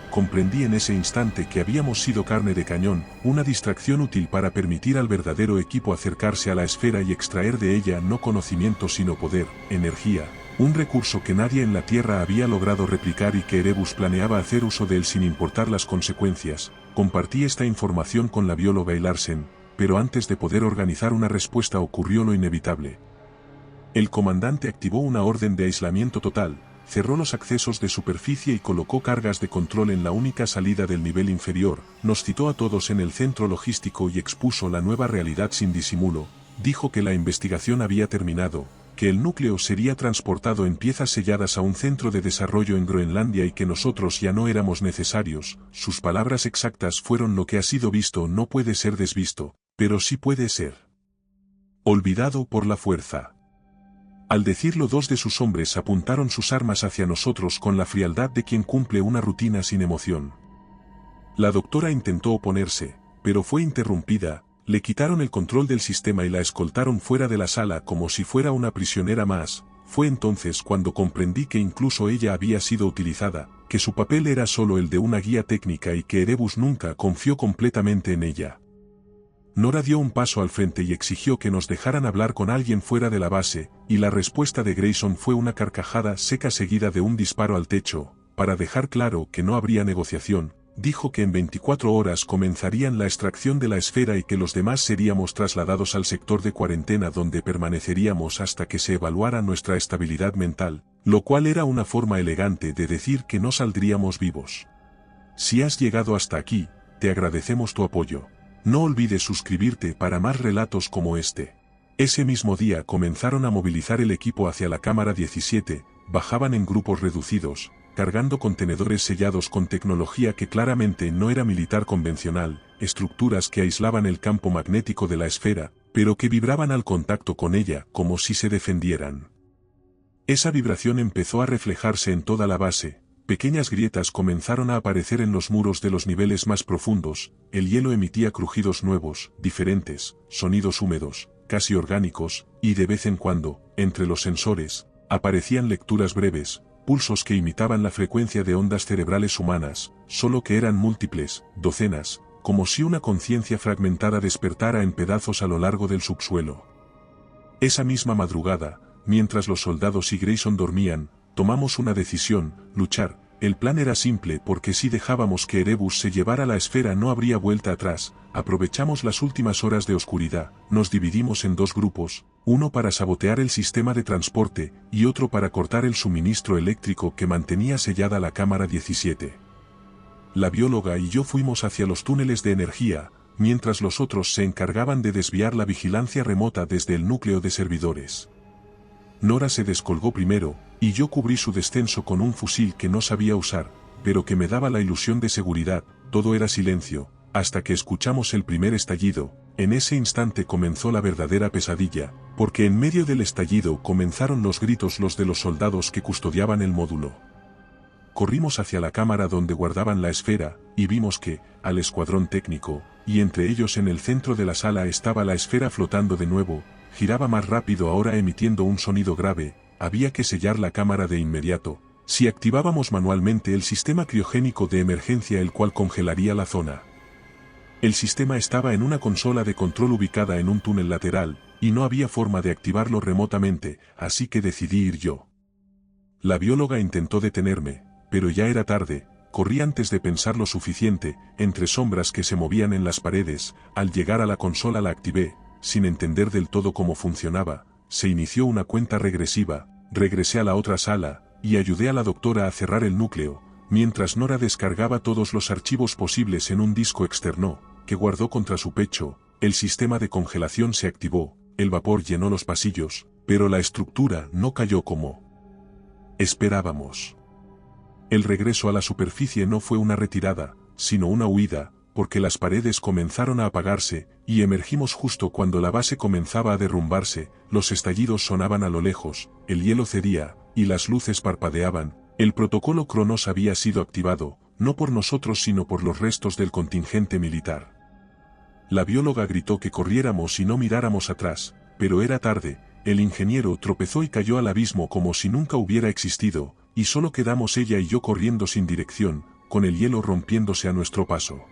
Comprendí en ese instante que habíamos sido carne de cañón, una distracción útil para permitir al verdadero equipo acercarse a la esfera y extraer de ella no conocimiento sino poder, energía, un recurso que nadie en la Tierra había logrado replicar y que Erebus planeaba hacer uso de él sin importar las consecuencias. Compartí esta información con la bióloga y Larsen, pero antes de poder organizar una respuesta ocurrió lo inevitable. El comandante activó una orden de aislamiento total, cerró los accesos de superficie y colocó cargas de control en la única salida del nivel inferior, nos citó a todos en el centro logístico y expuso la nueva realidad sin disimulo. Dijo que la investigación había terminado, que el núcleo sería transportado en piezas selladas a un centro de desarrollo en Groenlandia y que nosotros ya no éramos necesarios. Sus palabras exactas fueron: lo que ha sido visto no puede ser desvisto, pero sí puede ser olvidado por la fuerza. Al decirlo, dos de sus hombres apuntaron sus armas hacia nosotros con la frialdad de quien cumple una rutina sin emoción. La doctora intentó oponerse, pero fue interrumpida. Le quitaron el control del sistema y la escoltaron fuera de la sala como si fuera una prisionera más. Fue entonces cuando comprendí que incluso ella había sido utilizada, que su papel era solo el de una guía técnica y que Erebus nunca confió completamente en ella. Nora dio un paso al frente y exigió que nos dejaran hablar con alguien fuera de la base, y la respuesta de Grayson fue una carcajada seca seguida de un disparo al techo. Para dejar claro que no habría negociación, dijo que en 24 horas comenzarían la extracción de la esfera y que los demás seríamos trasladados al sector de cuarentena donde permaneceríamos hasta que se evaluara nuestra estabilidad mental, lo cual era una forma elegante de decir que no saldríamos vivos. Si has llegado hasta aquí, te agradecemos tu apoyo. No olvides suscribirte para más relatos como este. Ese mismo día comenzaron a movilizar el equipo hacia la cámara 17, bajaban en grupos reducidos, cargando contenedores sellados con tecnología que claramente no era militar convencional, estructuras que aislaban el campo magnético de la esfera, pero que vibraban al contacto con ella como si se defendieran. Esa vibración empezó a reflejarse en toda la base. Pequeñas grietas comenzaron a aparecer en los muros de los niveles más profundos, el hielo emitía crujidos nuevos, diferentes, sonidos húmedos, casi orgánicos, y de vez en cuando, entre los sensores, aparecían lecturas breves, pulsos que imitaban la frecuencia de ondas cerebrales humanas, solo que eran múltiples, docenas, como si una conciencia fragmentada despertara en pedazos a lo largo del subsuelo. Esa misma madrugada, mientras los soldados y Grayson dormían, tomamos una decisión, luchar. El plan era simple porque si dejábamos que Erebus se llevara la esfera no habría vuelta atrás. Aprovechamos las últimas horas de oscuridad, nos dividimos en dos grupos, uno para sabotear el sistema de transporte y otro para cortar el suministro eléctrico que mantenía sellada la cámara 17. La bióloga y yo fuimos hacia los túneles de energía, mientras los otros se encargaban de desviar la vigilancia remota desde el núcleo de servidores. Nora se descolgó primero, y yo cubrí su descenso con un fusil que no sabía usar, pero que me daba la ilusión de seguridad. Todo era silencio, hasta que escuchamos el primer estallido. En ese instante comenzó la verdadera pesadilla, porque en medio del estallido comenzaron los gritos de los soldados que custodiaban el módulo. Corrimos hacia la cámara donde guardaban la esfera, y vimos que, al escuadrón técnico, y entre ellos en el centro de la sala estaba la esfera flotando de nuevo, giraba más rápido ahora emitiendo un sonido grave. Había que sellar la cámara de inmediato, si activábamos manualmente el sistema criogénico de emergencia el cual congelaría la zona. El sistema estaba en una consola de control ubicada en un túnel lateral, y no había forma de activarlo remotamente, así que decidí ir yo. La bióloga intentó detenerme, pero ya era tarde. Corrí antes de pensar lo suficiente, entre sombras que se movían en las paredes. Al llegar a la consola la activé, sin entender del todo cómo funcionaba. Se inició una cuenta regresiva, regresé a la otra sala, y ayudé a la doctora a cerrar el núcleo, mientras Nora descargaba todos los archivos posibles en un disco externo, que guardó contra su pecho. El sistema de congelación se activó, el vapor llenó los pasillos, pero la estructura no cayó como esperábamos. El regreso a la superficie no fue una retirada, sino una huida, porque las paredes comenzaron a apagarse, y emergimos justo cuando la base comenzaba a derrumbarse. Los estallidos sonaban a lo lejos, el hielo cedía, y las luces parpadeaban. El protocolo Cronos había sido activado, no por nosotros sino por los restos del contingente militar. La bióloga gritó que corriéramos y no miráramos atrás, pero era tarde. El ingeniero tropezó y cayó al abismo como si nunca hubiera existido, y solo quedamos ella y yo corriendo sin dirección, con el hielo rompiéndose a nuestro paso.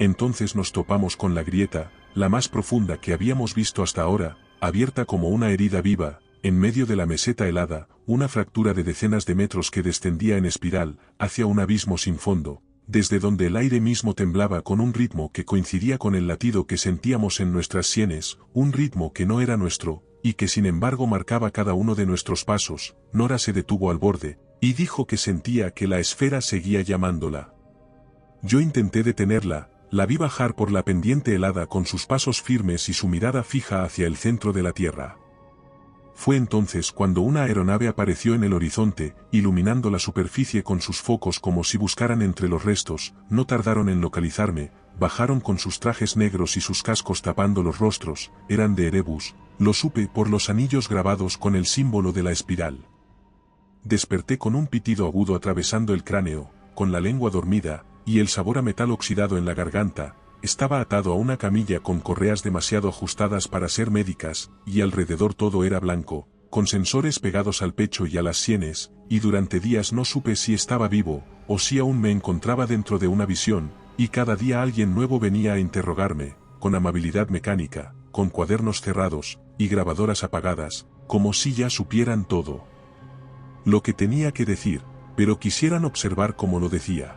Entonces nos topamos con la grieta, la más profunda que habíamos visto hasta ahora, abierta como una herida viva, en medio de la meseta helada, una fractura de decenas de metros que descendía en espiral, hacia un abismo sin fondo, desde donde el aire mismo temblaba con un ritmo que coincidía con el latido que sentíamos en nuestras sienes, un ritmo que no era nuestro, y que sin embargo marcaba cada uno de nuestros pasos. Nora se detuvo al borde, y dijo que sentía que la esfera seguía llamándola. Yo intenté detenerla. La vi bajar por la pendiente helada con sus pasos firmes y su mirada fija hacia el centro de la Tierra. Fue entonces cuando una aeronave apareció en el horizonte, iluminando la superficie con sus focos como si buscaran entre los restos. No tardaron en localizarme, bajaron con sus trajes negros y sus cascos tapando los rostros. Eran de Erebus, lo supe por los anillos grabados con el símbolo de la espiral. Desperté con un pitido agudo atravesando el cráneo, con la lengua dormida, y el sabor a metal oxidado en la garganta. Estaba atado a una camilla con correas demasiado ajustadas para ser médicas, y alrededor todo era blanco, con sensores pegados al pecho y a las sienes, y durante días no supe si estaba vivo, o si aún me encontraba dentro de una visión, y cada día alguien nuevo venía a interrogarme. con amabilidad mecánica, con cuadernos cerrados, y grabadoras apagadas, como si ya supieran todo lo que tenía que decir, pero quisieran observar cómo lo decía.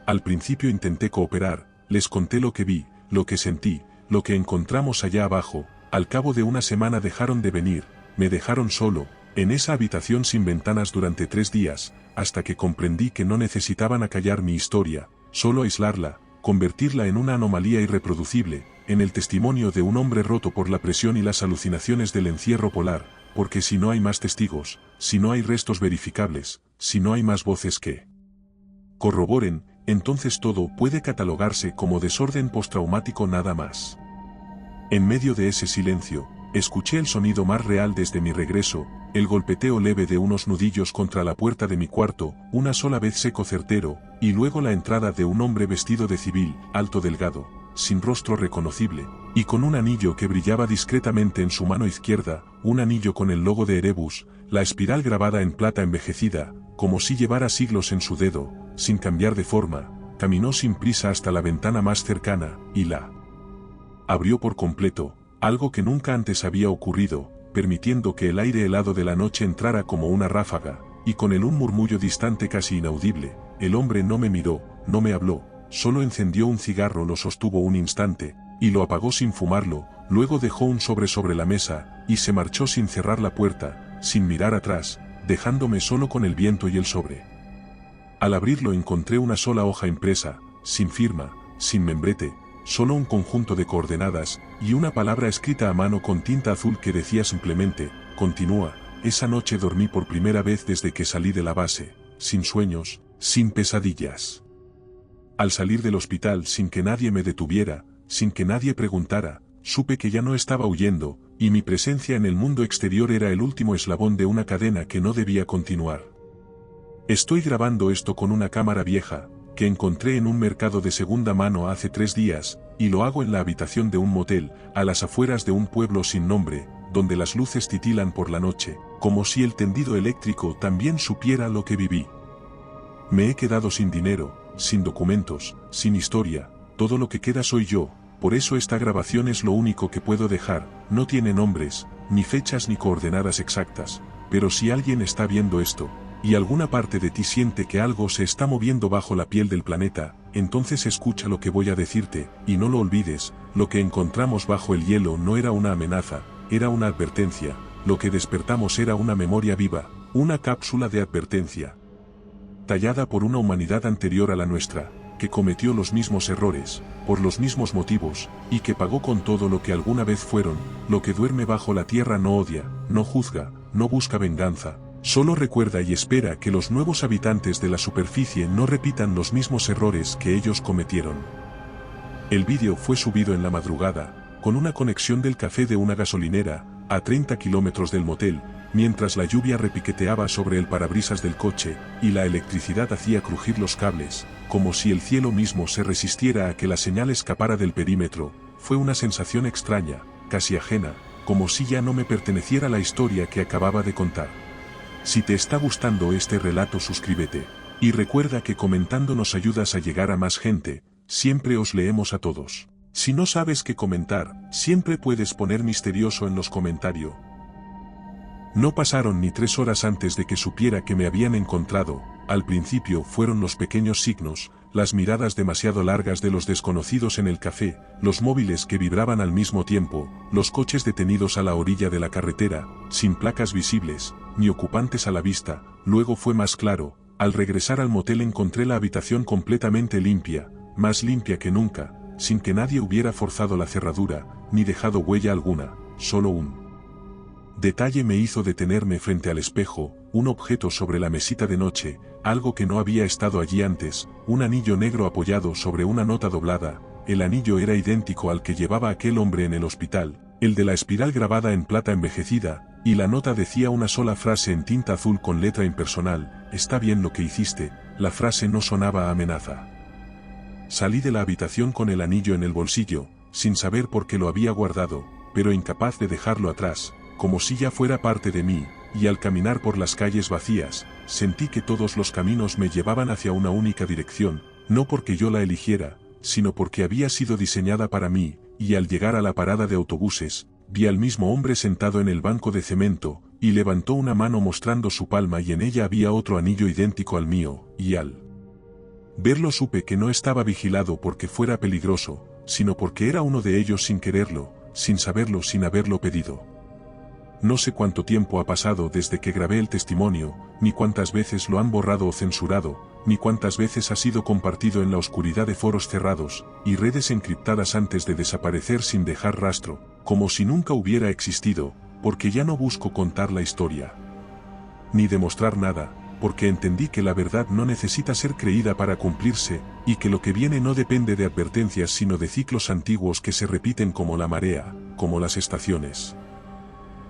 Al principio intenté cooperar, les conté lo que vi, lo que sentí, lo que encontramos allá abajo. Al cabo de una semana dejaron de venir, me dejaron solo, en esa habitación sin ventanas durante 3 días, hasta que comprendí que no necesitaban acallar mi historia, solo aislarla, convertirla en una anomalía irreproducible, en el testimonio de un hombre roto por la presión y las alucinaciones del encierro polar, porque si no hay más testigos, si no hay restos verificables, si no hay más voces que corroboren, entonces todo puede catalogarse como desorden postraumático nada más. En medio de ese silencio, escuché el sonido más real desde mi regreso, el golpeteo leve de unos nudillos contra la puerta de mi cuarto, una sola vez seco certero, y luego la entrada de un hombre vestido de civil, alto delgado, sin rostro reconocible, y con un anillo que brillaba discretamente en su mano izquierda, un anillo con el logo de Erebus, la espiral grabada en plata envejecida, como si llevara siglos en su dedo, sin cambiar de forma, caminó sin prisa hasta la ventana más cercana, y la abrió por completo, algo que nunca antes había ocurrido, permitiendo que el aire helado de la noche entrara como una ráfaga, y con un murmullo distante casi inaudible. El hombre no me miró, no me habló, solo encendió un cigarro, lo sostuvo un instante, y lo apagó sin fumarlo, luego dejó un sobre la mesa, y se marchó sin cerrar la puerta, sin mirar atrás, dejándome solo con el viento y el sobre. Al abrirlo encontré una sola hoja impresa, sin firma, sin membrete, solo un conjunto de coordenadas, y una palabra escrita a mano con tinta azul que decía simplemente, continúa. Esa noche dormí por primera vez desde que salí de la base, sin sueños, sin pesadillas. Al salir del hospital sin que nadie me detuviera, sin que nadie preguntara, supe que ya no estaba huyendo, y mi presencia en el mundo exterior era el último eslabón de una cadena que no debía continuar. Estoy grabando esto con una cámara vieja, que encontré en un mercado de segunda mano hace 3 días, y lo hago en la habitación de un motel, a las afueras de un pueblo sin nombre, donde las luces titilan por la noche, como si el tendido eléctrico también supiera lo que viví. Me he quedado sin dinero, sin documentos, sin historia, todo lo que queda soy yo, por eso esta grabación es lo único que puedo dejar, no tiene nombres, ni fechas ni coordenadas exactas, pero si alguien está viendo esto, y alguna parte de ti siente que algo se está moviendo bajo la piel del planeta, entonces escucha lo que voy a decirte, y no lo olvides, lo que encontramos bajo el hielo no era una amenaza, era una advertencia, lo que despertamos era una memoria viva, una cápsula de advertencia, tallada por una humanidad anterior a la nuestra, que cometió los mismos errores, por los mismos motivos, y que pagó con todo lo que alguna vez fueron. Lo que duerme bajo la tierra no odia, no juzga, no busca venganza, solo recuerda y espera que los nuevos habitantes de la superficie no repitan los mismos errores que ellos cometieron. El vídeo fue subido en la madrugada, con una conexión del café de una gasolinera, a 30 kilómetros del motel, mientras la lluvia repiqueteaba sobre el parabrisas del coche, y la electricidad hacía crujir los cables, como si el cielo mismo se resistiera a que la señal escapara del perímetro. Fue una sensación extraña, casi ajena, como si ya no me perteneciera la historia que acababa de contar. Si te está gustando este relato, suscríbete, y recuerda que comentando nos ayudas a llegar a más gente. Siempre os leemos a todos. Si no sabes qué comentar, siempre puedes poner misterioso en los comentarios. No pasaron ni 3 horas antes de que supiera que me habían encontrado. Al principio fueron los pequeños signos, las miradas demasiado largas de los desconocidos en el café, los móviles que vibraban al mismo tiempo, los coches detenidos a la orilla de la carretera, sin placas visibles, ni ocupantes a la vista. Luego fue más claro. Al regresar al motel encontré la habitación completamente limpia, más limpia que nunca, sin que nadie hubiera forzado la cerradura, ni dejado huella alguna, solo un detalle me hizo detenerme frente al espejo, un objeto sobre la mesita de noche, algo que no había estado allí antes, un anillo negro apoyado sobre una nota doblada. El anillo era idéntico al que llevaba aquel hombre en el hospital, el de la espiral grabada en plata envejecida, y la nota decía una sola frase en tinta azul con letra impersonal: está bien lo que hiciste. La frase no sonaba a amenaza. Salí de la habitación con el anillo en el bolsillo, sin saber por qué lo había guardado, pero incapaz de dejarlo atrás, como si ya fuera parte de mí, y al caminar por las calles vacías, sentí que todos los caminos me llevaban hacia una única dirección, no porque yo la eligiera, sino porque había sido diseñada para mí, y al llegar a la parada de autobuses, vi al mismo hombre sentado en el banco de cemento, y levantó una mano mostrando su palma y en ella había otro anillo idéntico al mío, y al verlo supe que no estaba vigilado porque fuera peligroso, sino porque era uno de ellos sin quererlo, sin saberlo, sin haberlo pedido. No sé cuánto tiempo ha pasado desde que grabé el testimonio, ni cuántas veces lo han borrado o censurado, ni cuántas veces ha sido compartido en la oscuridad de foros cerrados, y redes encriptadas antes de desaparecer sin dejar rastro, como si nunca hubiera existido, porque ya no busco contar la historia. Ni demostrar nada, porque entendí que la verdad no necesita ser creída para cumplirse, y que lo que viene no depende de advertencias sino de ciclos antiguos que se repiten como la marea, como las estaciones.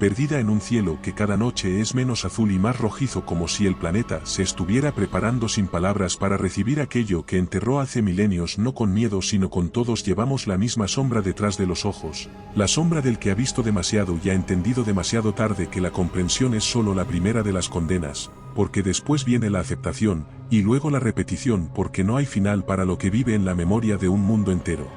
Perdida en un cielo que cada noche es menos azul y más rojizo, como si el planeta se estuviera preparando sin palabras para recibir aquello que enterró hace milenios, no con miedo sino con todos llevamos la misma sombra detrás de los ojos, la sombra del que ha visto demasiado y ha entendido demasiado tarde que la comprensión es solo la primera de las condenas, porque después viene la aceptación, y luego la repetición porque no hay final para lo que vive en la memoria de un mundo entero.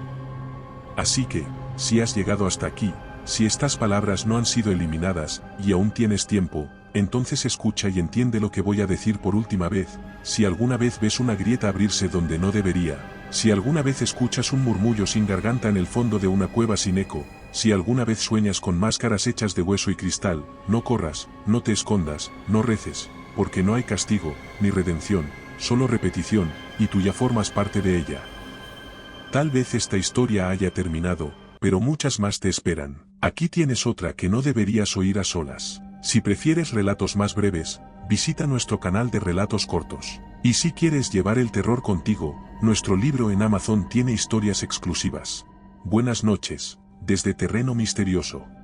Así que, si has llegado hasta aquí, si estas palabras no han sido eliminadas, y aún tienes tiempo, entonces escucha y entiende lo que voy a decir por última vez. Si alguna vez ves una grieta abrirse donde no debería, si alguna vez escuchas un murmullo sin garganta en el fondo de una cueva sin eco, si alguna vez sueñas con máscaras hechas de hueso y cristal, no corras, no te escondas, no reces, porque no hay castigo, ni redención, solo repetición, y tú ya formas parte de ella. Tal vez esta historia haya terminado, pero muchas más te esperan. Aquí tienes otra que no deberías oír a solas. Si prefieres relatos más breves, visita nuestro canal de relatos cortos. Y si quieres llevar el terror contigo, nuestro libro en Amazon tiene historias exclusivas. Buenas noches, desde Terreno Misterioso.